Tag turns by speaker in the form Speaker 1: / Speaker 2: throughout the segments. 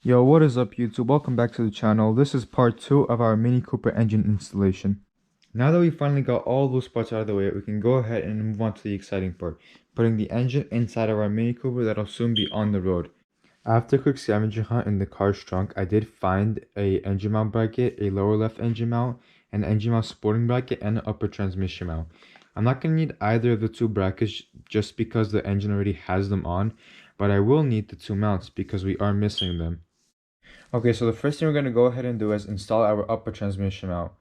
Speaker 1: Yo, what is up YouTube? Welcome back to the channel. This is part 2 of our Mini Cooper engine installation. Now that we finally got all those parts out of the way, we can go ahead and move on to the exciting part, putting the engine inside of our Mini Cooper that'll soon be on the road. After a quick scavenger hunt in the car's trunk, I did find a engine mount bracket, a lower left engine mount, an engine mount supporting bracket, and an upper transmission mount. I'm not going to need either of the two brackets just because the engine already has them on, but I will need the two mounts because we are missing them. Okay, so the first thing we're going to go ahead and do is install our upper transmission mount.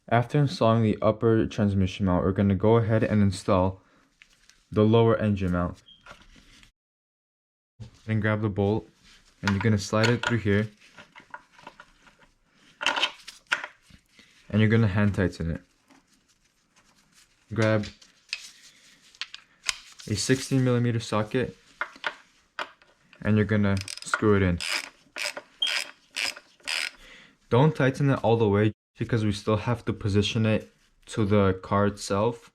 Speaker 1: After installing the upper transmission mount, we're going to go ahead and install the lower engine mount. And grab the bolt, and you're going to slide it through here. And you're going to hand tighten it. Grab a 16mm socket, and you're going to screw it in. Don't tighten it all the way because we still have to position it to the car itself.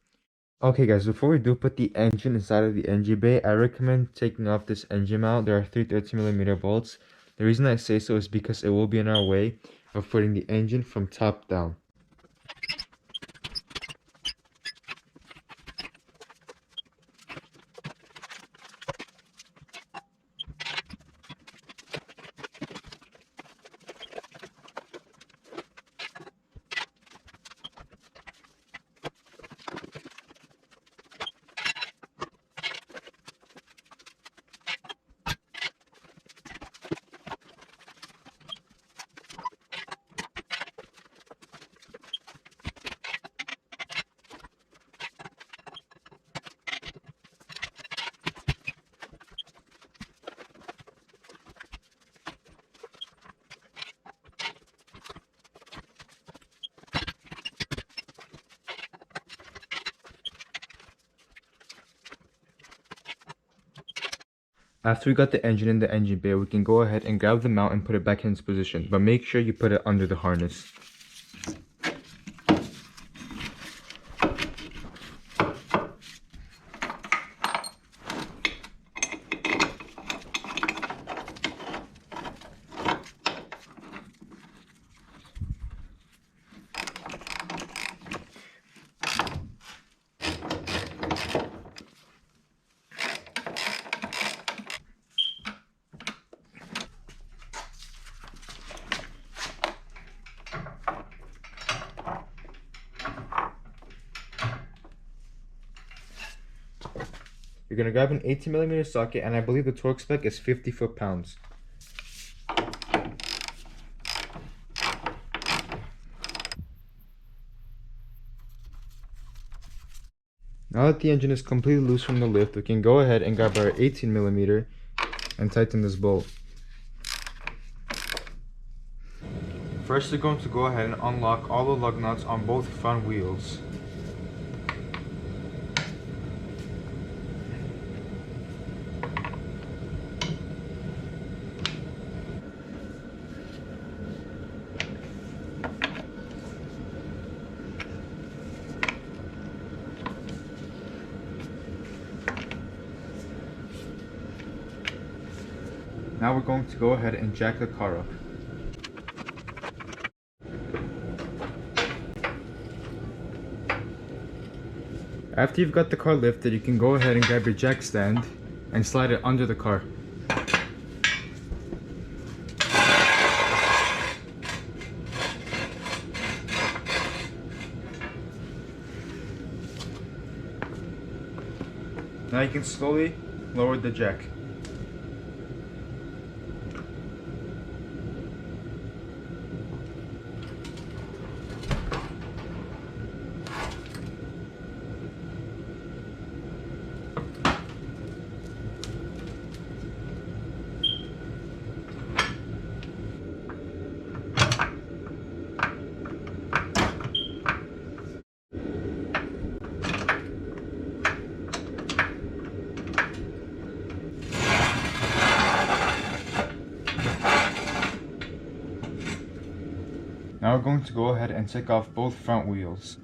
Speaker 1: Okay guys, before we do put the engine inside of the engine bay, I recommend taking off this engine mount. There are three 13mm bolts. The reason I say so is because it will be in our way of putting the engine from top down. After we got the engine in the engine bay, we can go ahead and grab the mount and put it back in its position, but make sure you put it under the harness. You're going to grab an 18mm socket, and I believe the torque spec is 50 foot-pounds. Now that the engine is completely loose from the lift, we can go ahead and grab our 18mm and tighten this bolt. First, we're going to go ahead and unlock all the lug nuts on both front wheels. Now we're going to go ahead and jack the car up. After you've got the car lifted, you can go ahead and grab your jack stand and slide it under the car. Now you can slowly lower the jack. Now we're going to go ahead and take off both front wheels.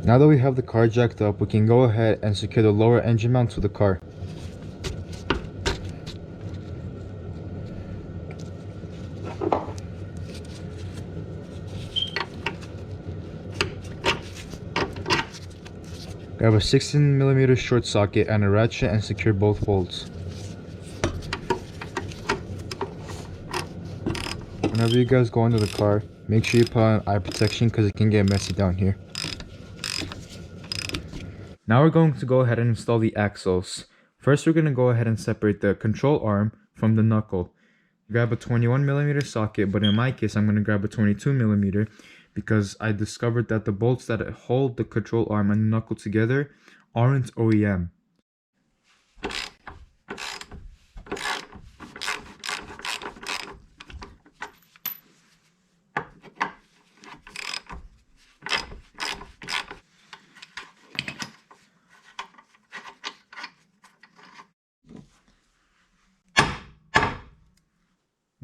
Speaker 1: Now that we have the car jacked up, we can go ahead and secure the lower engine mount to the car. Grab a 16mm short socket and a ratchet and secure both bolts. Whenever you guys go into the car, make sure you put on eye protection because it can get messy down here. Now we're going to go ahead and install the axles. First we're going to go ahead and separate the control arm from the knuckle. Grab a 21mm socket, but in my case I'm going to grab a 22mm because I discovered that the bolts that hold the control arm and the knuckle together aren't OEM.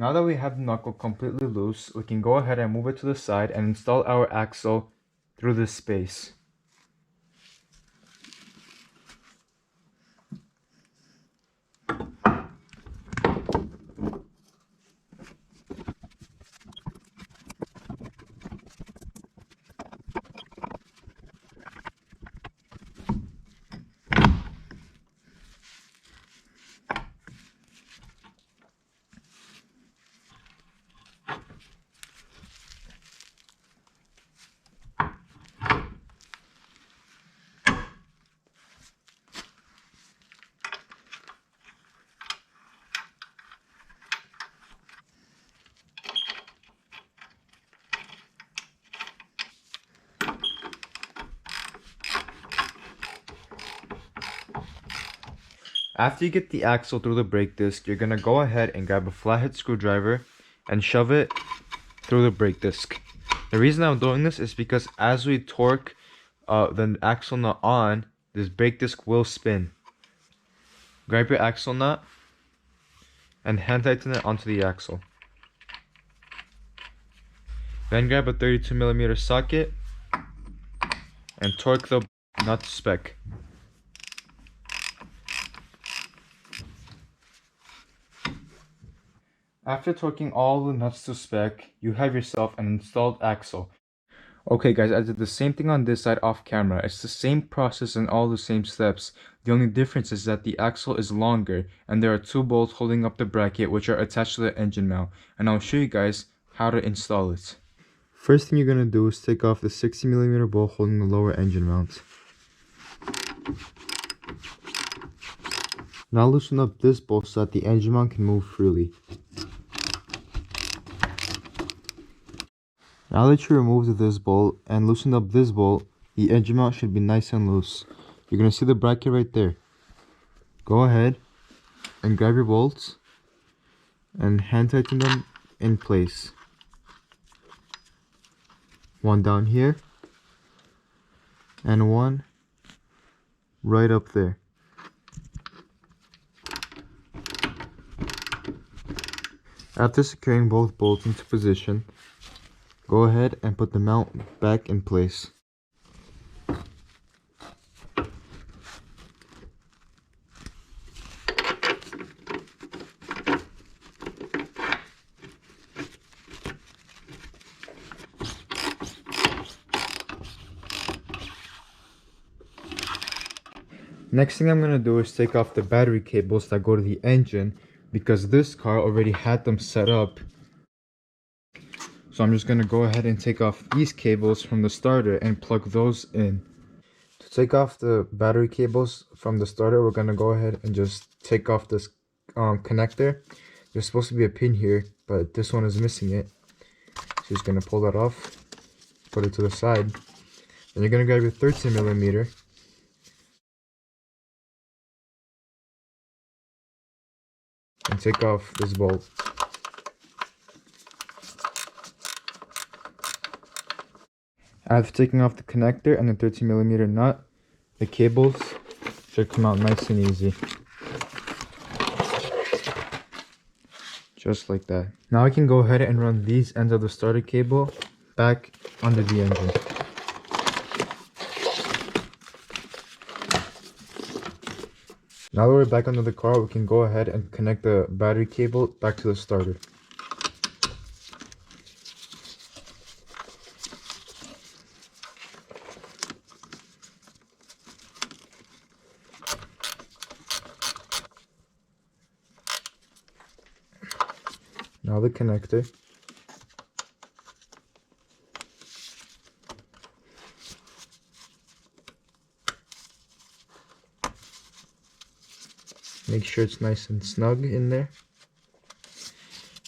Speaker 1: Now that we have the knuckle completely loose, we can go ahead and move it to the side and install our axle through this space. After you get the axle through the brake disc, you're going to go ahead and grab a flathead screwdriver and shove it through the brake disc. The reason I'm doing this is because as we torque the axle nut on, this brake disc will spin. Grab your axle nut and hand tighten it onto the axle. Then grab a 32mm socket and torque the nut to spec. After torquing all the nuts to spec, you have yourself an installed axle. Okay guys, I did the same thing on this side off camera. It's the same process and all the same steps. The only difference is that the axle is longer and there are two bolts holding up the bracket which are attached to the engine mount. And I'll show you guys how to install it. First thing you're going to do is take off the 60mm bolt holding the lower engine mount. Now loosen up this bolt so that the engine mount can move freely. Now that you removed this bolt and loosened up this bolt, the engine mount should be nice and loose. You're going to see the bracket right there. Go ahead and grab your bolts and hand tighten them in place. One down here and one right up there. After securing both bolts into position, go ahead and put the mount back in place. Next thing I'm going to do is take off the battery cables that go to the engine, because this car already had them set up. So I'm just going to go ahead and take off these cables from the starter and plug those in. To take off the battery cables from the starter, we're going to go ahead and just take off this connector. There's supposed to be a pin here, but this one is missing it. So just going to pull that off, put it to the side. Then you're going to grab your 13mm and take off this bolt. After taking off the connector and the 13mm nut, the cables should come out nice and easy. Just like that. Now I can go ahead and run these ends of the starter cable back under the engine. Now that we're back under the car, we can go ahead and connect the battery cable back to the starter. Now the connector. Make sure it's nice and snug in there.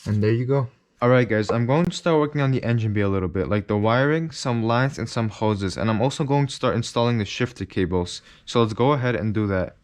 Speaker 1: And there you go. Alright guys, I'm going to start working on the engine bay a little bit, like the wiring, some lines, and some hoses. And I'm also going to start installing the shifter cables. So let's go ahead and do that.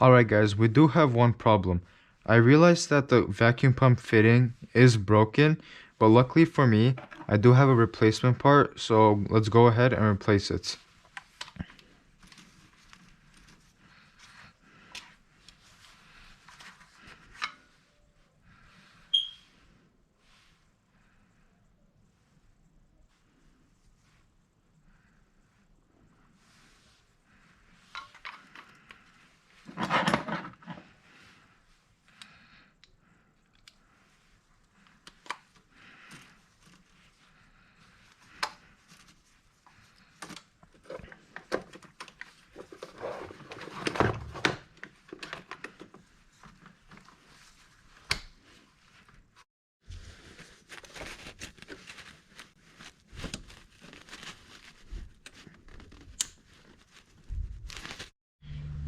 Speaker 1: Alright guys, we do have one problem. I realized that the vacuum pump fitting is broken, but luckily for me, I do have a replacement part, so let's go ahead and replace it.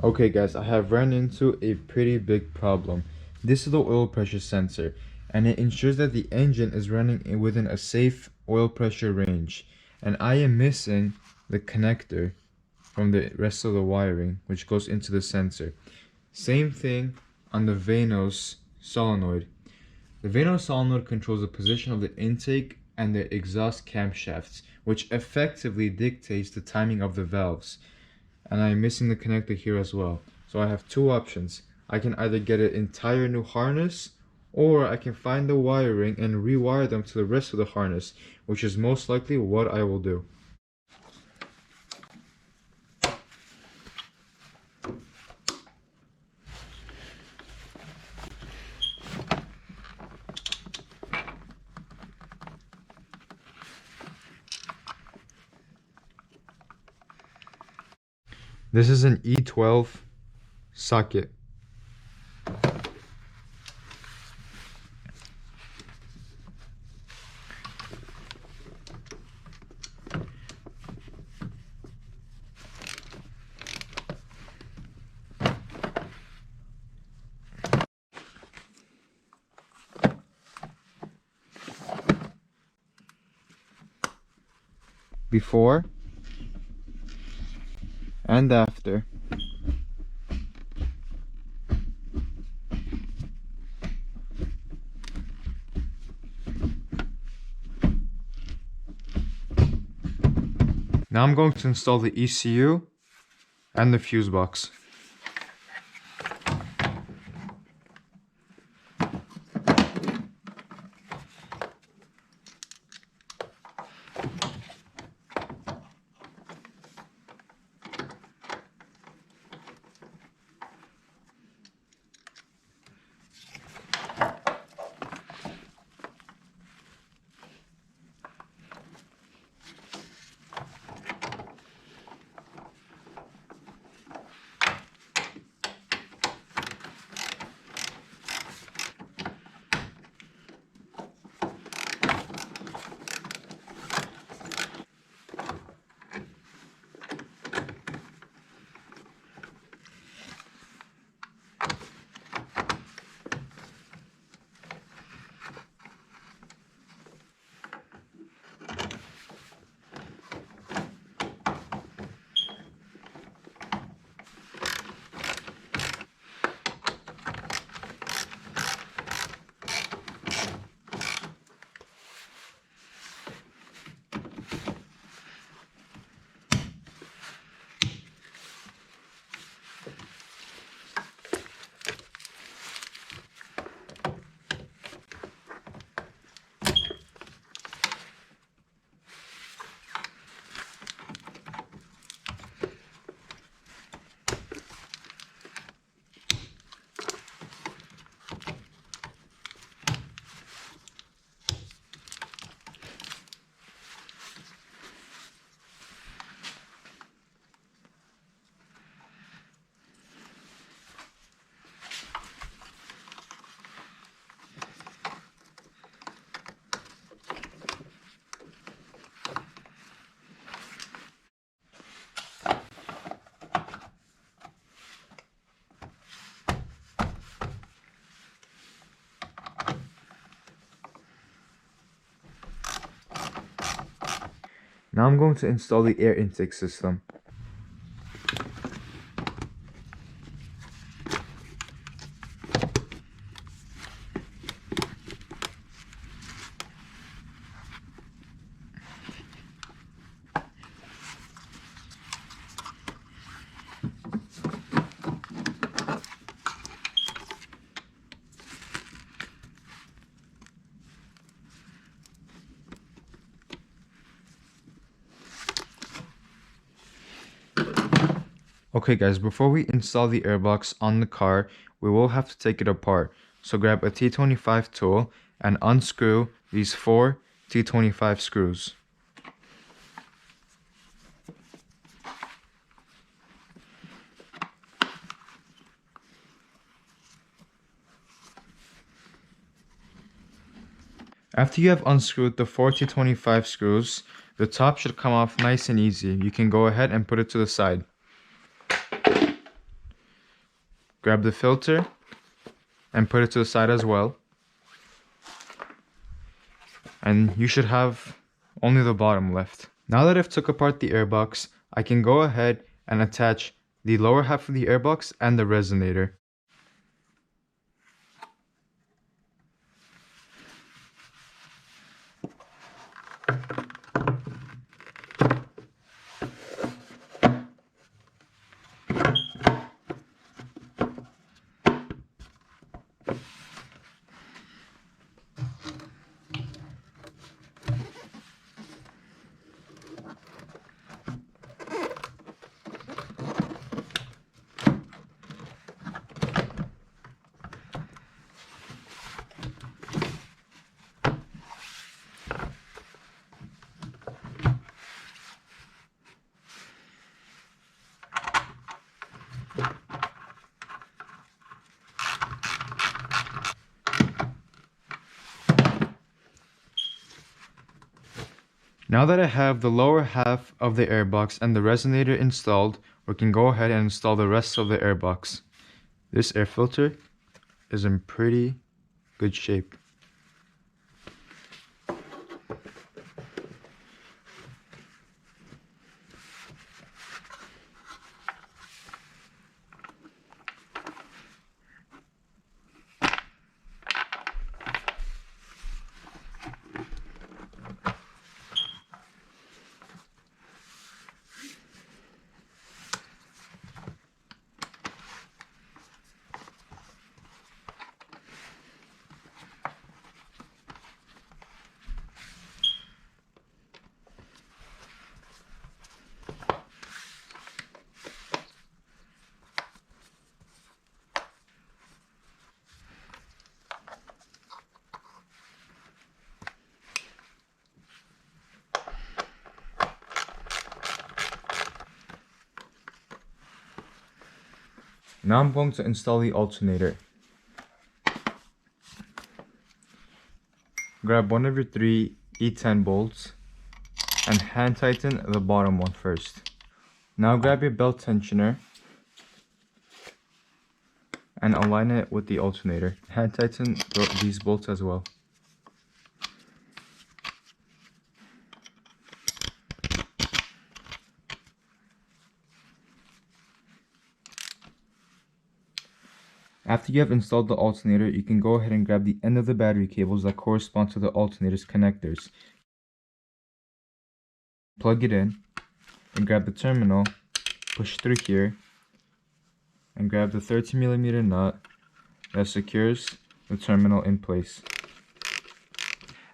Speaker 1: Okay guys, I have run into a pretty big problem. This is the oil pressure sensor, and it ensures that the engine is running within a safe oil pressure range. And I am missing the connector from the rest of the wiring, which goes into the sensor. Same thing on the Vanos solenoid. The Vanos solenoid controls the position of the intake and the exhaust camshafts, which effectively dictates the timing of the valves. And I'm missing the connector here as well. So I have two options. I can either get an entire new harness, or I can find the wiring and rewire them to the rest of the harness, which is most likely what I will do. This is an E12 socket. Before and after. Now I'm going to install the ECU and the fuse box. Now I'm going to install the air intake system. Okay guys, before we install the airbox on the car, we will have to take it apart. So grab a T25 tool and unscrew these 4 T25 screws. After you have unscrewed the 4 T25 screws, the top should come off nice and easy. You can go ahead and put it to the side. Grab the filter and put it to the side as well. And you should have only the bottom left. Now that I've took apart the airbox, I can go ahead and attach the lower half of the airbox and the resonator. Now that I have the lower half of the airbox and the resonator installed, we can go ahead and install the rest of the airbox. This air filter is in pretty good shape. Now I'm going to install the alternator. Grab one of your 3 E10 bolts and hand tighten the bottom one first. Now grab your belt tensioner and align it with the alternator. Hand tighten these bolts as well. After you have installed the alternator, you can go ahead and grab the end of the battery cables that correspond to the alternator's connectors. Plug it in and grab the terminal, push through here, and grab the 13mm nut that secures the terminal in place.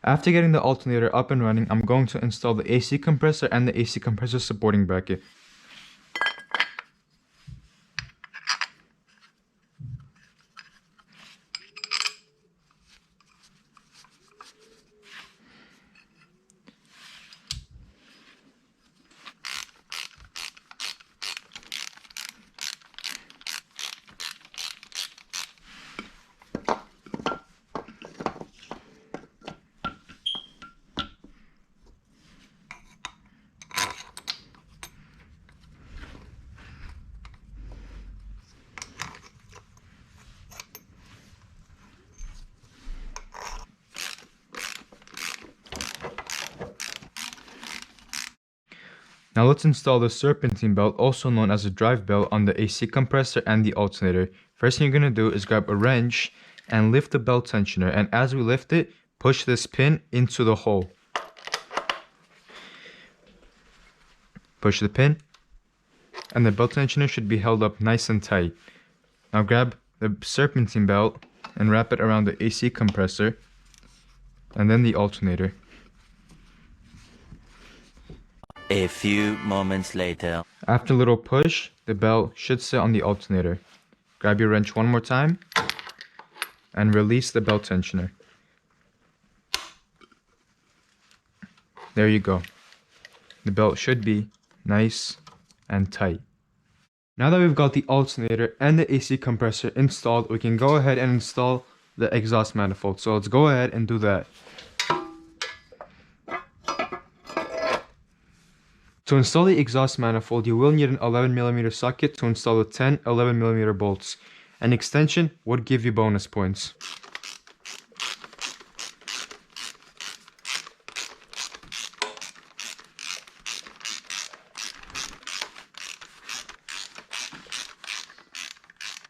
Speaker 1: After getting the alternator up and running, I'm going to install the AC compressor and the AC compressor supporting bracket. Now let's install the serpentine belt, also known as a drive belt, on the AC compressor and the alternator. First thing you're going to do is grab a wrench and lift the belt tensioner, and as we lift it, push this pin into the hole. Push the pin, and the belt tensioner should be held up nice and tight. Now grab the serpentine belt and wrap it around the AC compressor, and then the alternator.
Speaker 2: A few moments later.
Speaker 1: After a little push, the belt should sit on the alternator. Grab your wrench one more time and release the belt tensioner. There you go. The belt should be nice and tight. Now that we've got the alternator and the AC compressor installed, we can go ahead and install the exhaust manifold. So let's go ahead and do that. To install the exhaust manifold, you will need an 11mm socket to install the 10 11mm bolts. An extension would give you bonus points.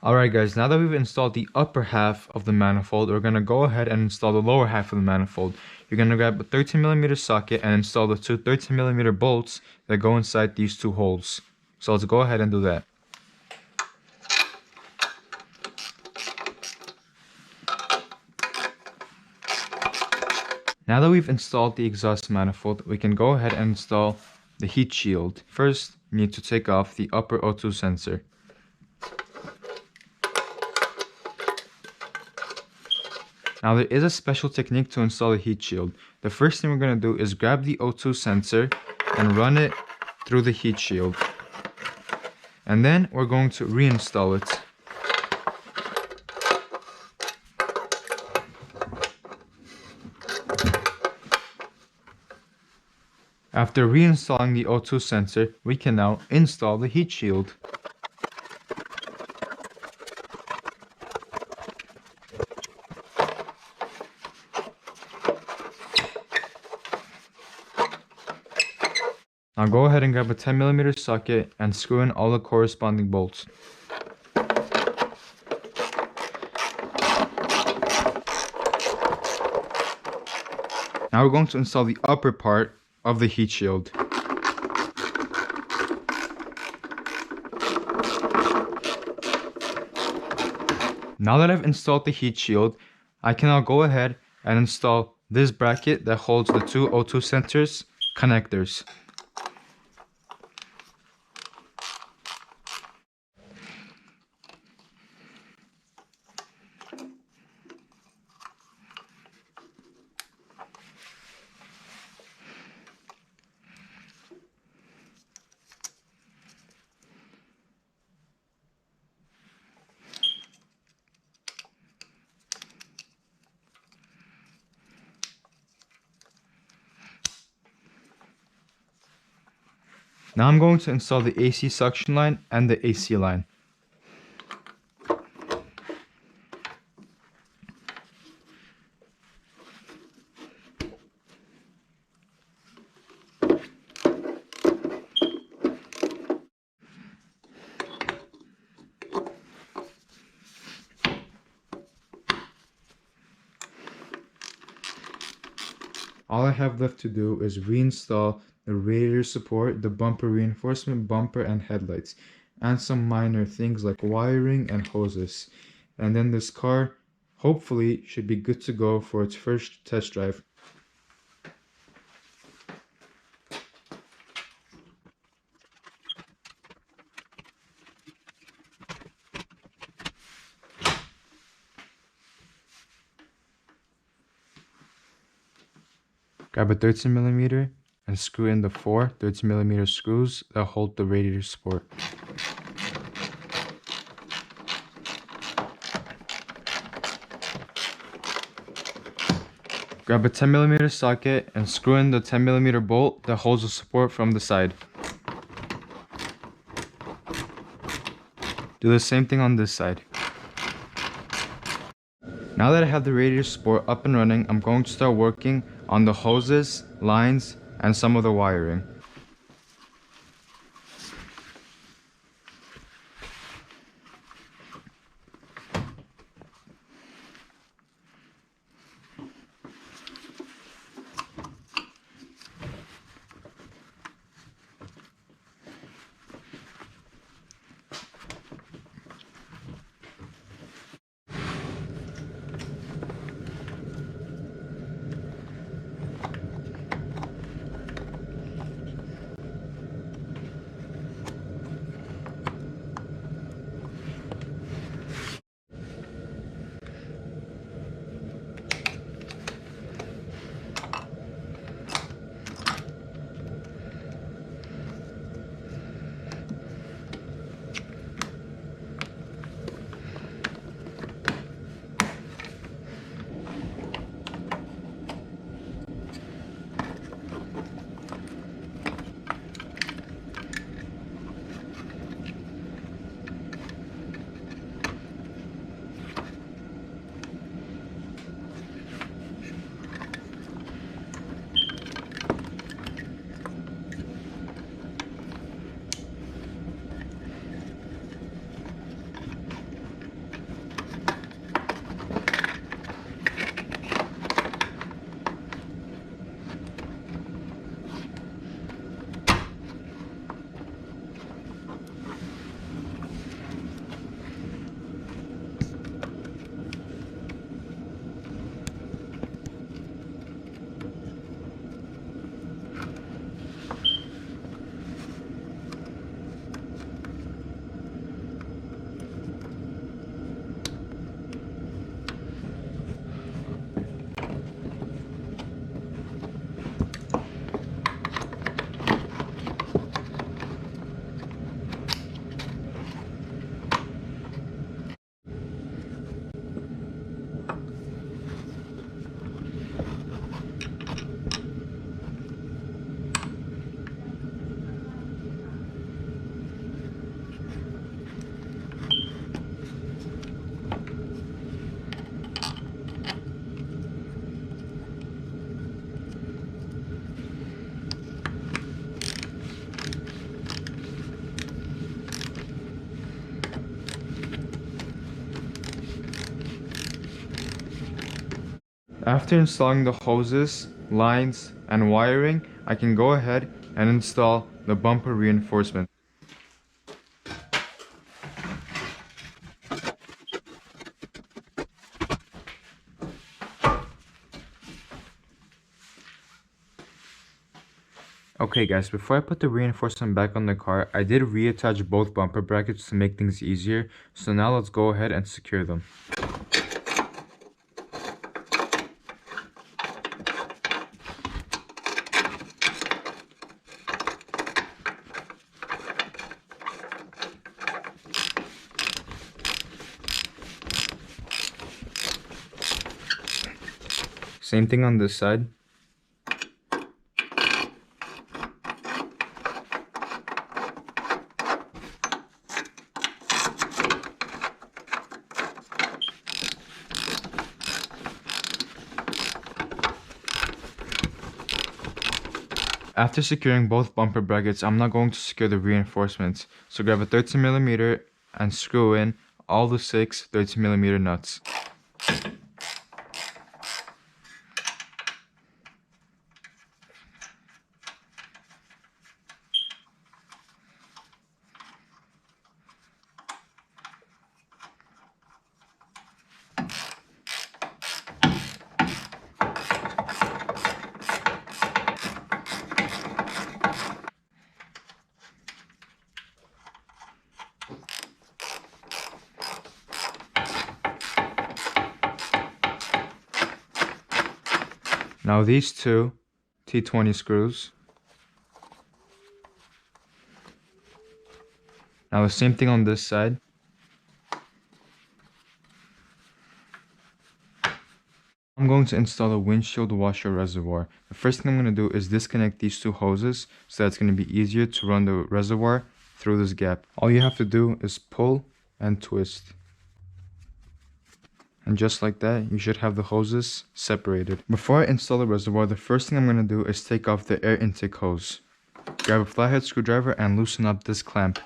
Speaker 1: Alright guys, now that we've installed the upper half of the manifold, we're going to go ahead and install the lower half of the manifold. You're going to grab a 13mm socket and install the two 13mm bolts that go inside these two holes. So let's go ahead and do that. Now that we've installed the exhaust manifold, we can go ahead and install the heat shield. First, you need to take off the upper O2 sensor. Now there is a special technique to install the heat shield. The first thing we're going to do is grab the O2 sensor and run it through the heat shield. And then we're going to reinstall it. After reinstalling the O2 sensor, we can now install the heat shield. Now go ahead and grab a 10mm socket and screw in all the corresponding bolts. Now we're going to install the upper part of the heat shield. Now that I've installed the heat shield, I can now go ahead and install this bracket that holds the two O2 sensors connectors. Now I'm going to install the AC suction line and the AC line. All I have left to do is reinstall the radiator support, the bumper reinforcement, bumper and headlights, and some minor things like wiring and hoses. And then this car hopefully should be good to go for its first test drive. Grab a 13mm and screw in the four 13mm screws that hold the radiator support. Grab a 10mm socket and screw in the 10mm bolt that holds the support from the side. Do the same thing on this side. Now that I have the radiator support up and running, I'm going to start working on the hoses, lines, and some of the wiring. After installing the hoses, lines, and wiring, I can go ahead and install the bumper reinforcement. Okay guys, before I put the reinforcement back on the car, I did reattach both bumper brackets to make things easier. So now let's go ahead and secure them. Same thing on this side. After securing both bumper brackets, I'm now going to secure the reinforcements. So grab a 13mm and screw in all the 6 13mm nuts. Now these two T20 screws. Now the same thing on this side. I'm going to install a windshield washer reservoir. The first thing I'm going to do is disconnect these two hoses so that it's going to be easier to run the reservoir through this gap. All you have to do is pull and twist. And just like that, you should have the hoses separated. Before I install the reservoir, the first thing I'm going to do is take off the air intake hose. Grab a flathead screwdriver and loosen up this clamp.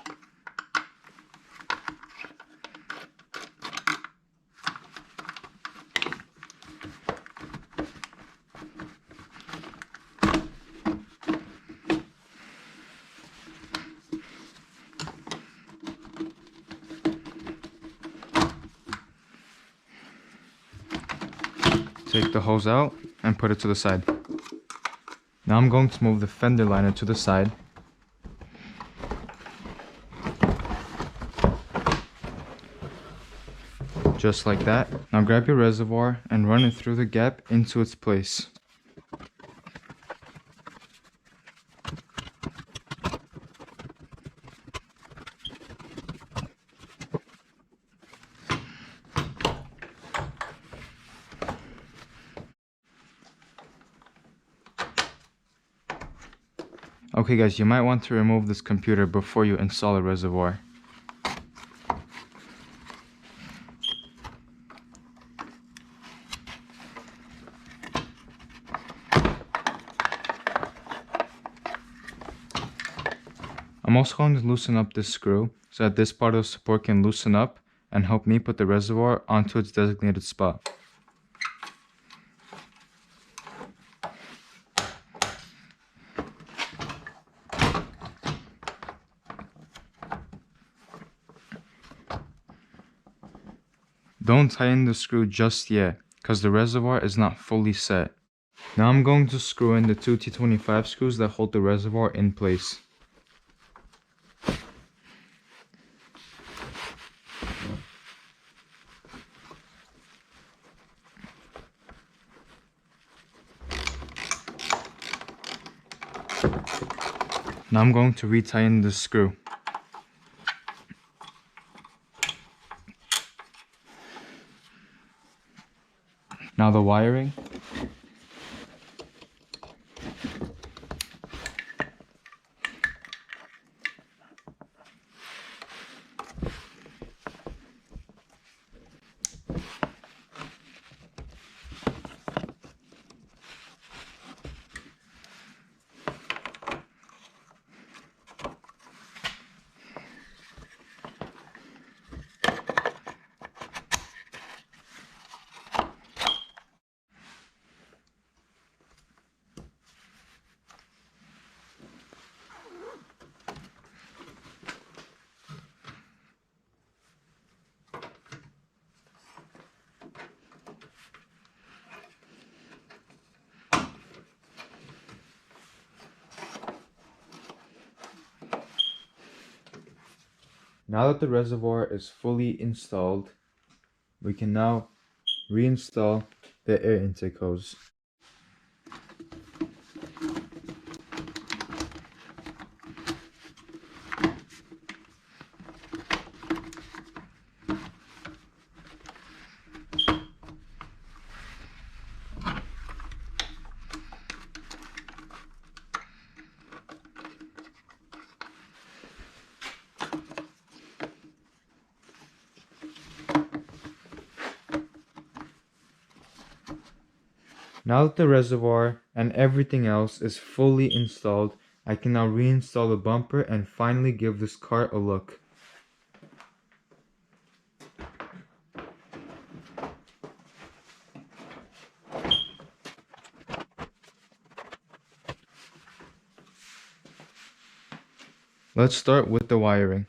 Speaker 1: Take the hose out and put it to the side. Now I'm going to move the fender liner to the side. Just like that. Now grab your reservoir and run it through the gap into its place. Okay guys, you might want to remove this computer before you install a reservoir. I'm also going to loosen up this screw so that this part of the support can loosen up and help me put the reservoir onto its designated spot. Don't tighten the screw just yet, because the reservoir is not fully set. Now I'm going to screw in the two T25 screws that hold the reservoir in place. Now I'm going to retighten the screw. Now the wiring. Now that the reservoir is fully installed, we can now reinstall the air intake hose. Now that the reservoir and everything else is fully installed, I can now reinstall the bumper and finally give this car a look. Let's start with the wiring.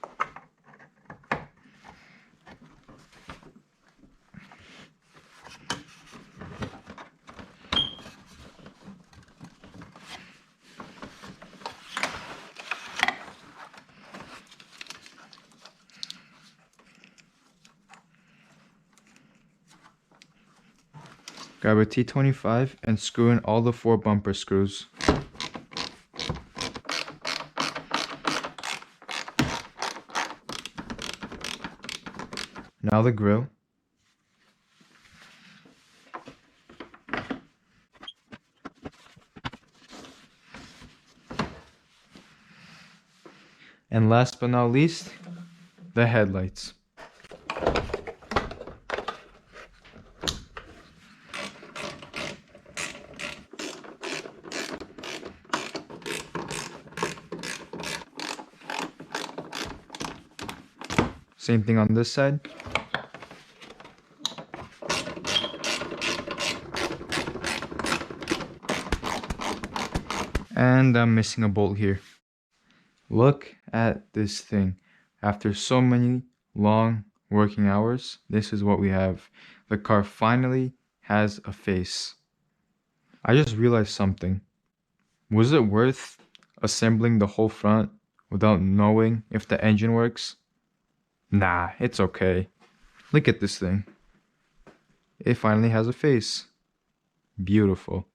Speaker 1: Grab a T25 and screw in all the 4 bumper screws. Now the grill. And last but not least, the headlights. Same thing on this side. And I'm missing a bolt here. Look at this thing. After so many long working hours, this is what we have. The car finally has a face. I just realized something. Was it worth assembling the whole front without knowing if the engine works? Nah, it's okay. Look at this thing. It finally has a face. Beautiful.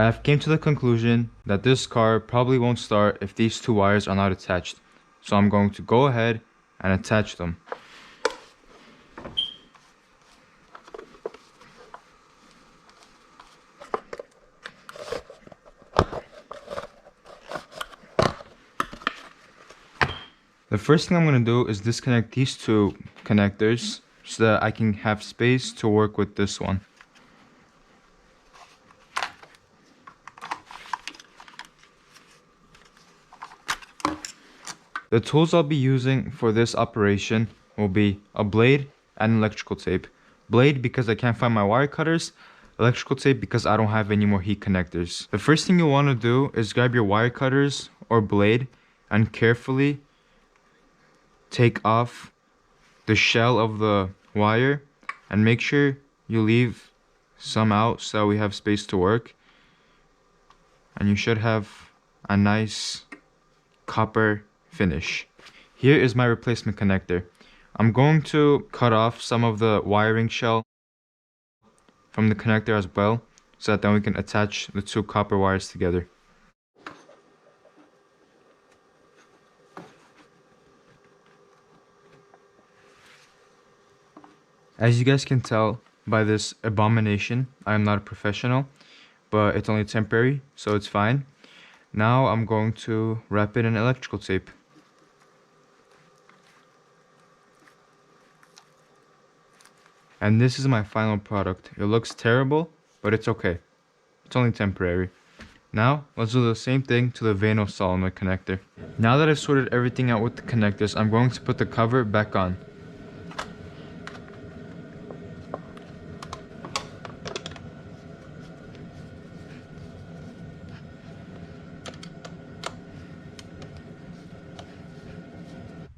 Speaker 1: I have came to the conclusion that this car probably won't start if these two wires are not attached. So I'm going to go ahead and attach them. The first thing I'm going to do is disconnect these two connectors so that I can have space to work with this one. The tools I'll be using for this operation will be a blade and electrical tape. Blade because I can't find my wire cutters, electrical tape because I don't have any more heat connectors. The first thing you want to do is grab your wire cutters or blade and carefully take off the shell of the wire and make sure you leave some out so that we have space to work. And you should have a nice copper finish. Here is my replacement connector. I'm going to cut off some of the wiring shell from the connector as well so that then we can attach the two copper wires together. As you guys can tell by this abomination, I am not a professional, but it's only temporary, so it's fine. Now I'm going to wrap it in electrical tape. And this is my final product. It looks terrible, but it's okay. It's only temporary. Now, let's do the same thing to the Vano solenoid connector. Now that I've sorted everything out with the connectors, I'm going to put the cover back on.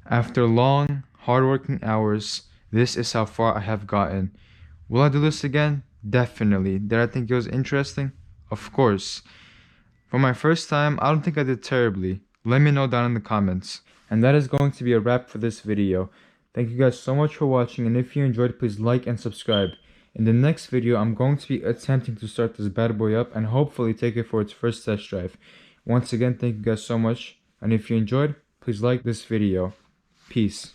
Speaker 1: After long, hard-working hours, this is how far I have gotten. Will I do this again? Definitely. Did I think it was interesting? Of course. For my first time, I don't think I did terribly. Let me know down in the comments. And that is going to be a wrap for this video. Thank you guys so much for watching, and if you enjoyed, please like and subscribe. In the next video, I'm going to be attempting to start this bad boy up and hopefully take it for its first test drive. Once again, thank you guys so much, and if you enjoyed, please like this video. Peace.